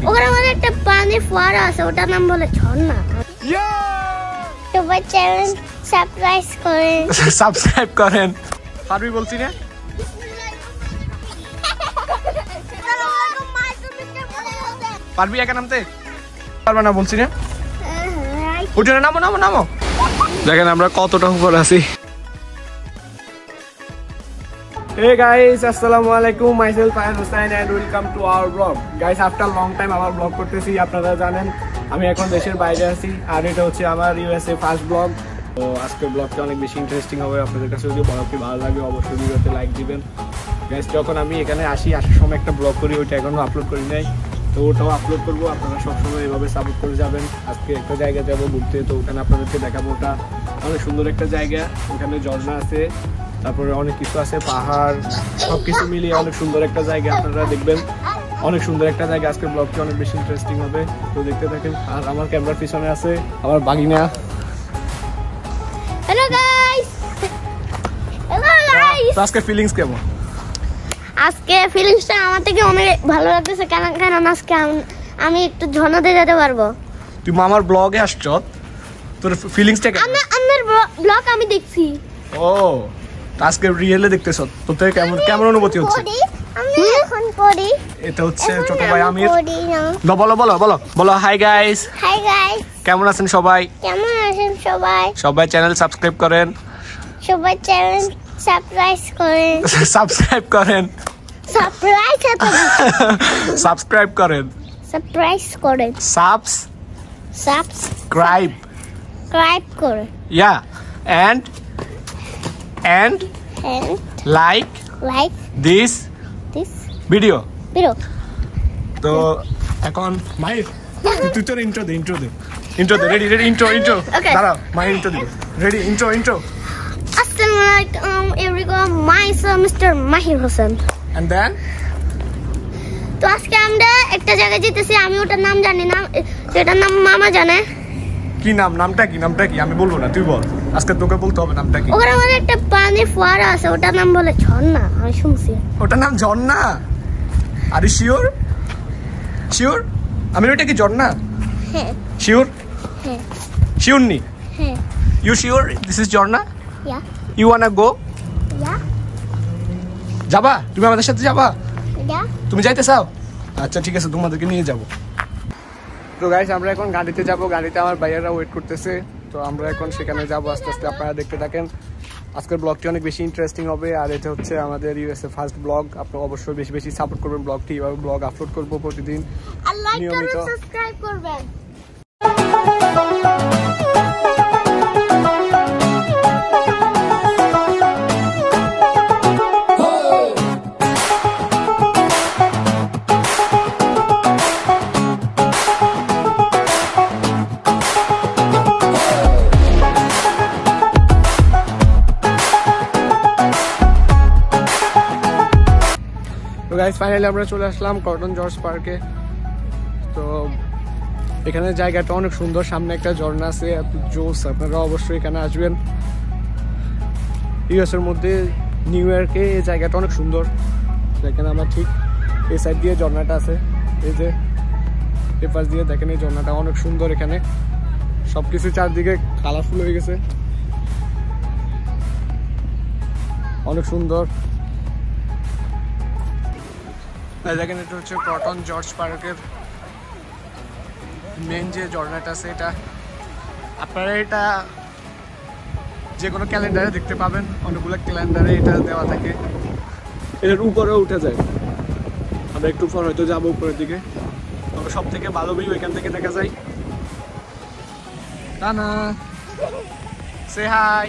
ওখানে আমাদের একটা পানি ফোয়ারা আছে, ওটার নাম বলে ঝর্ণা। সবাই চ্যানেল সাবস্ক্রাইব করেন। পারবি বলছি না? পারবি একা নামতে? পারবা না বলছি না? উঠে না, নামো নামো নামো। দেখেন আমরা কতটা উপরে আছি। Hey guys, assalamu alaikum. Myself Ayan Hussain and welcome to our vlog. Guys, after long time আমার vlog করতেছি, আপনারা জানেন আমি এখন দেশের বাইরে আছি আর এটা হচ্ছে আমার USA ফার্স্ট ব্লগ। তো আজকের ব্লগটা অনেক বেশি ইন্টারেস্টিং হবে। আপনাদের কাছে যদি ব্লগটি ভালো লাগে অবশ্যই ভিডিওতে লাইক দিবেন। গাইস, যখন আমি এখানে আসি আসার সময় একটা ব্লগ করি, ওইটা এখনো আপলোড করি নাই, তো ওটাও আপলোড করবো। আপনারা সবসময় এভাবে সাপোর্ট করে যাবেন। আজকে একটা জায়গা যাবো ঘুরতে, তো ওখানে আপনাদেরকে দেখাবো। ওটা অনেক সুন্দর একটা জায়গা, ওখানে ঝর্ণা আছে, তারপরে অনেক কিছু আছে, পাহাড়, সব কিছু মিলিয়ে অনেক সুন্দর একটা জায়গা। আপনারা দেখবেন অনেক সুন্দর একটা জায়গা। আজকের ব্লগটি অনেক বেশি ইন্টারেস্টিং হবে, তো দেখতে থাকেন। আর আমার ক্যামেরার পিছনে আছে আমার বাগিনা। হ্যালো গাইস, আজকে ফিলিংস কেমন? আজকে ফিলিংসটা আমার থেকে অনেক ভালো লাগতেছে, কারণ আজকে আমি একটু ঝর্ণাতে যেতে পারবো। তুই মামার ব্লগে আসছ, তোর ফিলিংসটা কেমন? আমার ব্লগ আমি দেখছি। ও, আজকে রিয়েলে দেখতেছ, তোর কেমন কেমন অনুভূতি হচ্ছে? আমি এখন পড়ি। এটা হচ্ছে ছোট ভাই আমির। বলো বলো বলো বলো। Hi guys. হাই গাইস, কেমন আছেন সবাই? কেমন আছেন সবাই? সবাই চ্যানেল সাবস্ক্রাইব করেন। সবাই চ্যানেল সাবস্ক্রাইব করেন। সাবস্ক্রাইব করেন। সাবস্ক্রাইব করেন। সাবস্ক্রাইব করেন। ইয়া and like this video. তো এখন মাই তুই তোর ইন্ট্রো দে রেডি ইন্ট্রো দাঁড়াও, মাই ইন্ট্রো দিব। Ready intro. আসসালামু আলাইকুম everyone, myself mister Mahir Hossain. And then তো আজকে আমরা একটা জায়গায় যেতেছি, আমি ওটার নাম জানি না, সেটার নাম মামা জানে। কি নামটা কি আমি বলবো না, তুই বল। আজকে তোকে বলতে হবে নামটা কি। ওখানে আমাদের একটা পানি ফোয়ারা আছে, ওটার নাম বলে ঝর্ণা। আমি শুনছি ওটার নাম ঝর্ণা। Are you sure? আমি ওটা কি ঝর্ণা? হ্যাঁ। শিওর নি? হ্যাঁ। You sure this is Jharna? Yeah. You wanna go? Yeah. যাবা? তুমি আমাদের সাথে যাবা? ইয়া। তুমি যাইতে চাও? আচ্ছা ঠিক আছে, তোমাদেরকে নিয়ে যাবো। তো গাইস, আমরা এখন গাড়িতে যাব। গাড়িতে আমার ভাইয়ারা ওয়েট করতেছে, তো আমরা এখন সেখানে যাবো আস্তে আস্তে। আপনারা দেখতে থাকেন। আজকের ব্লগটি অনেক বেশি ইন্টারেস্টিং হবে, আর এটা হচ্ছে আমাদের ইউএসএ ফার্স্ট ব্লগ। আপনারা অবশ্যই বেশি বেশি সাপোর্ট করবেন ব্লগটি। এভাবে ব্লগ আপলোড করবো প্রতিদিন, নিয়মিত। সাবস্ক্রাইব করবেন। গাইস, ফাইনালি আমরা চলে আসলাম কটন জর্জ পার্কে। তো এখানে জায়গাটা অনেক সুন্দর, সামনে একটা ঝর্ণা আছে, এত জোস। আপনারা অবশ্যই এখানে আসবেন। ইউএস এর মধ্যে নিউ ইয়র্কে এই জায়গাটা অনেক সুন্দর। দেখেন আমার ঠিক এই সাইড দিয়ে ঝর্ণাটা আছে, এই যে এই পাশ দিয়ে দেখেন এই ঝর্ণাটা অনেক সুন্দর। এখানে সবকিছু চারদিকে কালারফুল হয়ে গেছে, অনেক সুন্দর। দেখেন এটা হচ্ছে কটন জর্জ পার্কের মেন যে ঝর্ণাটা আছে, এটা আপনারা এটা যে কোনো ক্যালেন্ডারে দেখতে পাবেন। অনেকগুলো ক্যালেন্ডারে এটা দেওয়া থাকে। এটার উপরেও উঠে যায়। আমরা একটু পর হয়তো যাবো উপরের দিকে, তবে সব থেকে ভালো ভিউ এখান থেকে দেখা যায়। টানা সে হাই।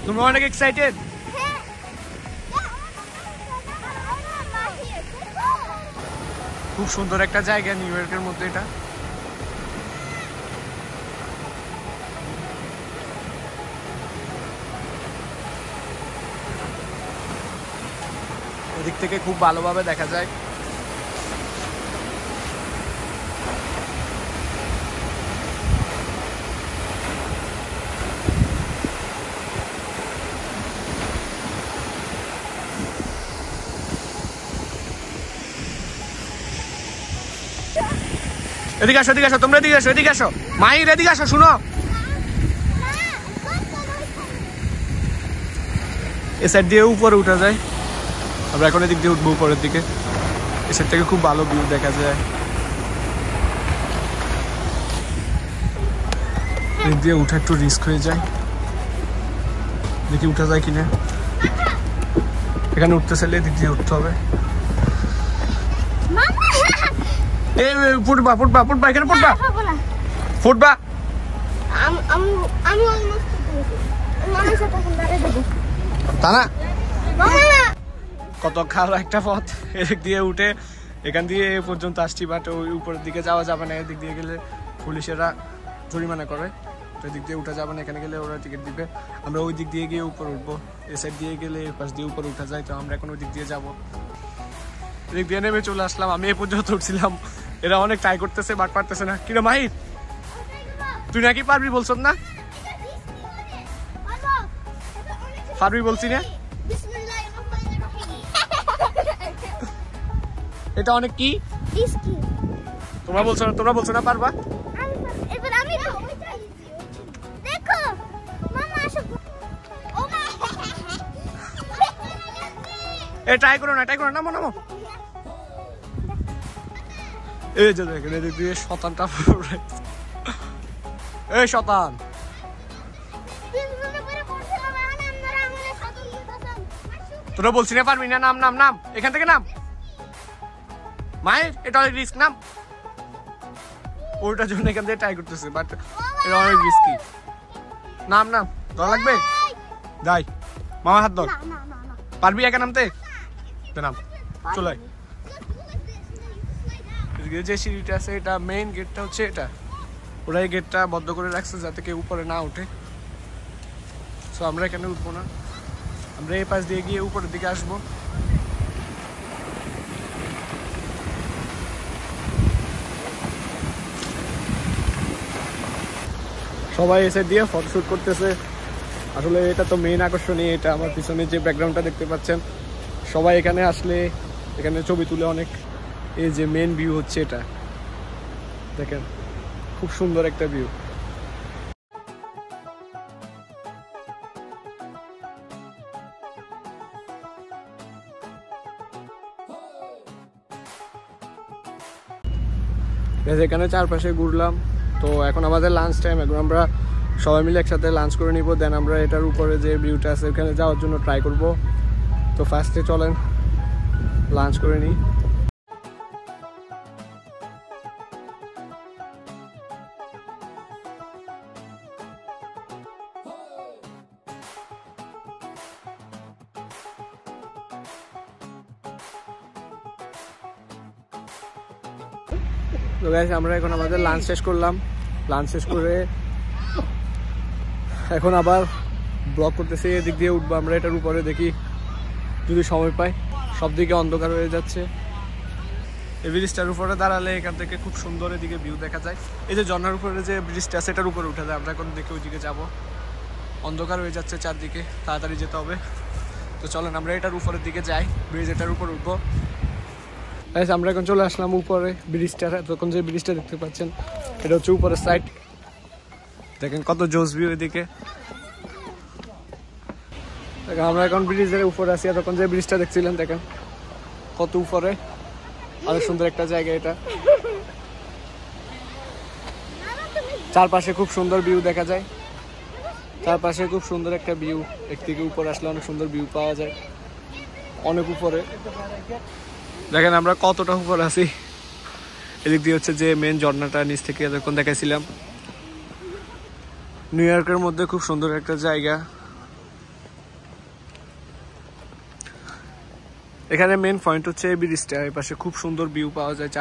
তোমরা অনেক এক্সাইটেড? খুব সুন্দর একটা জায়গা নিউ ইয়র্কের মধ্যে এটা। এদিক থেকে খুব ভালোভাবে দেখা যায়। এদিকে আসো, এদিকে আসো, তোমরা এদিকে আসো, এদিকে আসো। মাহির এদিকে আসো, শুনো। এ সাইড দিয়ে উপরে উঠা যায়, আমরা এখন এদিক দিয়ে উঠবো উপরের দিকে। এ সাইড থেকে খুব ভালো ভিউ দেখা যায়। এদিক দিয়ে উঠা একটু রিস্ক হয়ে যায়, দেখি উঠা যায় কিনা। এখানে উঠতে চাইলে এদিক দিয়ে উঠতে হবে। ফুটবা ফুটবা ফুটবা, এখানে ফুটবা ফুটবা। তা না, কত খারাপ একটা পথ। এদিক দিয়ে উঠে এখান দিয়ে এ পর্যন্ত আসছি, বাট ওই উপরের দিকে যাওয়া যাবে না। এদিক দিয়ে গেলে পুলিশেরা জরিমানা করে, তো এদিক দিয়ে উঠা যাবে না। এখানে গেলে ওরা টিকিট দিবে। আমরা ওই দিক দিয়ে গিয়ে উপরে উঠবো। এ সাইড দিয়ে গেলে এ পাশ দিয়ে উপরে উঠা যায়, তো আমরা এখন ওই দিক দিয়ে যাবো। এদিক দিয়ে নেমে চলে আসলাম। আমি এ পর্যন্ত উঠছিলাম, এরা অনেক ট্রাই করতেছে বাট পারতেছে না। কিরে মাহির, তুই নাকি পারবি বলছ না? পারবি বলছি না? এটা অনেক কি তোমরা বলছো না পারবা? এ ট্রাই করো না, নামো নামো। এই যে দেখেন এদিক দিয়ে শতানটা, এই শতান, তোরা বলছি না পারবি না? নাম নাম নাম, এখান থেকে নাম। মায়ের এটা অনেক রিস্ক, নাম। ওটার জন্য এখান থেকে ট্রাই করতেছে, বাট এটা অনেক রিস্কি। নাম নাম, ধর লাগবে, যাই মামা হাত ধর। পারবি একা নামতে? নাম, চলে। যে সিঁড়িটা আছে, এটা মেইন গেটটা হচ্ছে এটা। ওরা এই গেটটা বন্ধ করে রাখছে যাতে কেউ উপরে না উঠে। সো আমরা এখানে উঠবো না, আমরা এই পাশ দিয়ে গিয়ে উপরের দিকে আসবো। সবাই এসে দিয়ে ফটোশুট করতেছে। আসলে এটা তো মেইন আকর্ষণীয়। এটা আমার পিছনে যে ব্যাকগ্রাউন্ডটা দেখতে পাচ্ছেন, সবাই এখানে আসলে এখানে ছবি তুলে অনেক। এই যে মেইন ভিউ হচ্ছে এটা, দেখেন খুব সুন্দর একটা ভিউ। এখানে চারপাশে ঘুরলাম। তো এখন আমাদের লাঞ্চ টাইম, এখন আমরা সবাই মিলে একসাথে লাঞ্চ করে নিব। দেন আমরা এটার উপরে যে ভিউটা আছে ওখানে যাওয়ার জন্য ট্রাই করব। তো ফার্স্টে চলেন লাঞ্চ করে নিই। তো গাইস, আমরা এখন আমাদের লাঞ্চ শেষ করলাম। লাঞ্চ শেষ করে এখন আবার ব্লগ করতেছি। এদিক দিয়ে উঠবো আমরা এটার উপরে, দেখি যদি সময় পাই। সব দিকে অন্ধকার হয়ে যাচ্ছে। এই ব্রিজটার উপরে দাঁড়ালে এখান থেকে খুব সুন্দর এদিকে ভিউ দেখা যায়। এই যে ঝর্ণার উপরে যে ব্রিজটা আছে এটার উপরে উঠে যায়। আমরা এখন দেখে ওই দিকে যাবো। অন্ধকার হয়ে যাচ্ছে চারদিকে, তাড়াতাড়ি যেতে হবে। তো চলেন আমরা এটার উপরের দিকে যাই, ব্রিজ এটার উপর উঠবো। আমরা এখন চলে আসলাম উপরে ব্রিজটা। তখন যে ব্রিজটা দেখতে পাচ্ছেন এটা হচ্ছে উপরের সাইড। দেখেন কত জোস ভিউ এদিকে। আমরা এখন ব্রিজের উপরে আছি। তখন যে ব্রিজটা দেখছিলেন দেখেন কত উপরে, অনেক সুন্দর একটা জায়গা এটা। চারপাশে খুব সুন্দর ভিউ দেখা যায়। চারপাশে খুব সুন্দর একটা ভিউ। একদিকে উপরে আসলে অনেক সুন্দর ভিউ পাওয়া যায়, অনেক উপরে। দেখেন আমরা কতটা উপরে আছি। এদিক দিয়ে হচ্ছে যে মেন ঝর্ণাটা, নিচ থেকে যখন দেখাইছিলাম। নিউ ইয়র্কের মধ্যে খুব সুন্দর একটা জায়গা। এখানে মেন পয়েন্ট হচ্ছে এই ব্রিজটা। এই পাশে খুব সুন্দর ভিউ পাওয়া যায়,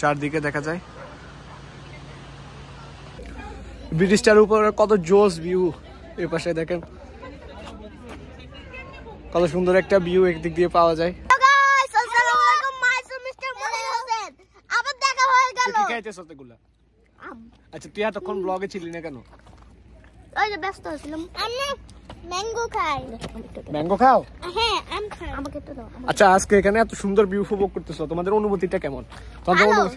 চারদিকে দেখা যায়। ব্রিজটার উপরে কত জোস ভিউ। এই পাশে দেখেন কত সুন্দর একটা ভিউ একদিক দিয়ে পাওয়া যায়। আচ্ছা, তুই এতক্ষণ ব্লগে ছিলি না কেন? ওই যে ব্যস্ত ছিলাম। ম্যাঙ্গো খাই। ম্যাঙ্গো খাও? হ্যাঁ, আম খাই। আমাকে তো দাও। আচ্ছা, আজকে এখানে এত সুন্দর ভিউ উপভোগ করতেছো, তোমাদের অনুভূতিটা কেমন? তোমাদের ভালো।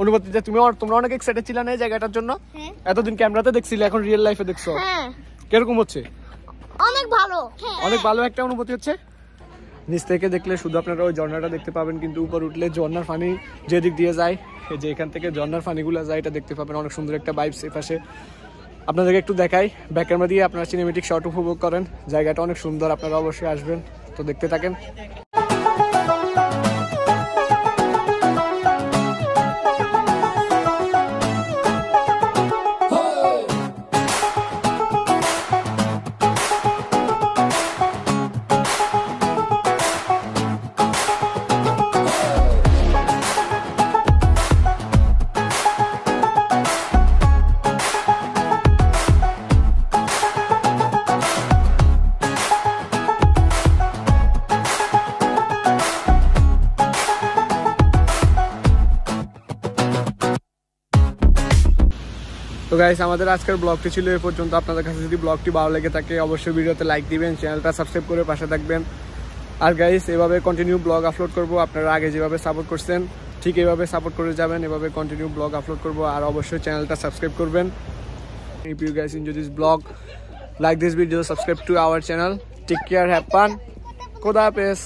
অনুভূতিটা তোমরা অনেক এক্সাইটেড ছিলে না এই জায়গাটার জন্য? হ্যাঁ। এতদিন ক্যামেরাতে দেখছিলে, এখন রিয়েল লাইফে দেখছো, হ্যাঁ, কিরকম হচ্ছে? অনেক ভালো। অনেক ভালো একটা অনুভূতি হচ্ছে। নিচ থেকে দেখলে শুধু আপনারা ওই ঝর্ণাটা দেখতে পাবেন, কিন্তু উপর উঠলে ঝর্ণার পানি যেদিক দিয়ে যায়, এই যে এখান থেকে ঝর্ণার পানিগুলো যায়, এটা দেখতে পাবেন। অনেক সুন্দর একটা ভাইবস এই পাশে। আপনাদেরকে একটু দেখাই, ব্যাক ক্যামেরা দিয়ে আপনারা সিনেমেটিক শট উপভোগ করেন। জায়গাটা অনেক সুন্দর, আপনারা অবশ্যই আসবেন, তো দেখতে থাকেন। তো গাইস, আমাদের আজকের ব্লগটি ছিল এই পর্যন্ত। আপনাদের কাছে যদি ব্লগটি ভালো লেগে থাকে অবশ্যই ভিডিওতে লাইক দিবেন, চ্যানেলটা সাবস্ক্রাইব করে পাশে থাকবেন। আর গাইস, এভাবে কন্টিনিউ ব্লগ আপলোড করব, আপনারা আগে যেভাবে সাপোর্ট করছেন ঠিক এইভাবে সাপোর্ট করে যাবেন, এভাবে কন্টিনিউ ব্লগ আপলোড করব। আর অবশ্যই চ্যানেলটা সাবস্ক্রাইব করবেন। If you guys enjoy this blog, like this video, subscribe to our channel. Take care, have fun, খোদা হাফেজ।